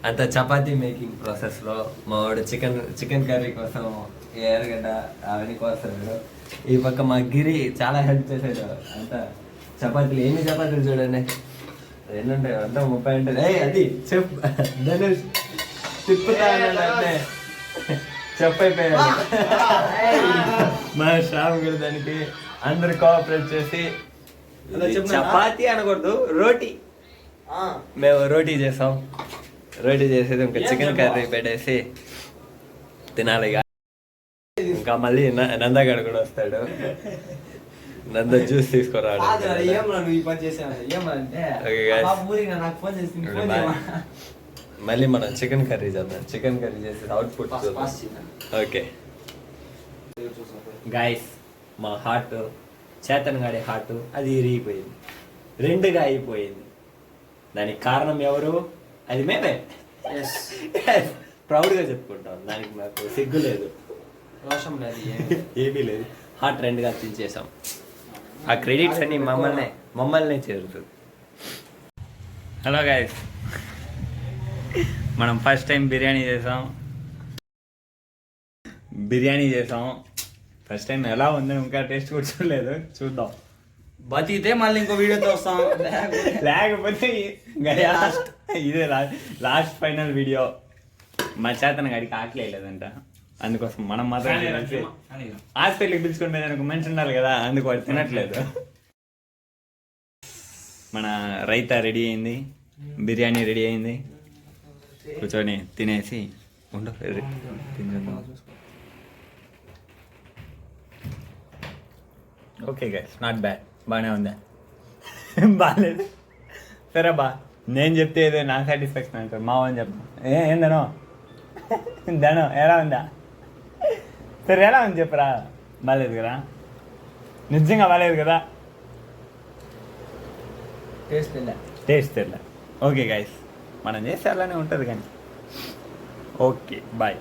అంత చపాతీ మేకింగ్ ప్రాసెస్లో మా వాడు చికెన్ కర్రీ కోసం ఎర్రగడ్డ అవన్నీ కోస్తాడు. ఈ పక్క మా గిరి చాలా హెల్ప్ చేశాడు. అంత చపాతీలు ఎన్ని చపాతీలు చూడండి, ఎన్ని ఉంటాయి అంతా 30 ఉంటుంది. అది చెప్పు ధనుష్ తిప్పుతా అంటే చెప్పైపోయాడు. మా శ్రామ్ గారు దానికి అందరు కోఆపరేట్ చేసి చపాతీ అనకూడదు రోటీ, మేము రోటీ చేసాం. రోటీ చేసేది ఇంకా చికెన్ కర్రీ పెట్టేసి తినాలి. ఇంకా మళ్ళీ నందగాడు కూడా వస్తాడు, నంద జ్యూస్ తీసుకురాడు. మళ్ళీ మనం చికెన్ కర్రీ చేద్దాం. చికెన్ కర్రీ చేసి అవుట్పుట్ ఓకే గైస్. మా హార్ట్ చేతన్ గాడి హార్ట్ అది ఇరిగిపోయింది, రెండుగా అయిపోయింది. దానికి కారణం ఎవరు? అది మేమే. ప్రౌడ్గా చెప్పుకుంటాం, దానికి మాకు సిగ్గు లేదు, రోషం లేదు, ఏమీ లేదు. హార్ట్ రెండుగా తినేసాం. ఆ క్రెడిట్స్ అన్ని మమ్మల్నే చేరుతుంది. హలో గైస్, మనం ఫస్ట్ టైం బిర్యానీ చేసాం. ఫస్ట్ టైం ఎలా ఉందని ఇంకా టేస్ట్ కూడా చూడలేదు, చూద్దాం. బతికితే మళ్ళీ ఇంకో వీడియోతో వస్తాం, లేకపోతే ఇదే లాస్ట్ ఫైనల్ వీడియో. మా చేతన గాడికి ఆకలి వేయలేదంట, అందుకోసం మనం మాత్రం హాస్పిటల్కి పిలుచుకొని పోయేదానికి మనిషి ఉండాలి కదా, అందుకు వాడు తినట్లేదు. మన రైతా రెడీ అయింది, బిర్యానీ రెడీ అయింది. కూర్చొని తినేసి ఉండు తినేద్దాం. ఓకే గైస్, నాట్ బ్యాడ్, బాగానే ఉందా? బాగాలేదు సరే బా, నేను చెప్తే ఏదో నా సాటిస్ఫాక్షన్ అంటారు. మా అని చెప్తాను. ఏం ధనం ఎలా ఉందా? సరే ఎలా ఉంది చెప్పరా? బాగాలేదు కదా, నిజంగా బాగాలేదు కదా, టేస్ట్ తెల్ల. ఓకే గైస్, మనం చేస్తే అలానే ఉంటుంది కానీ. Okay bye.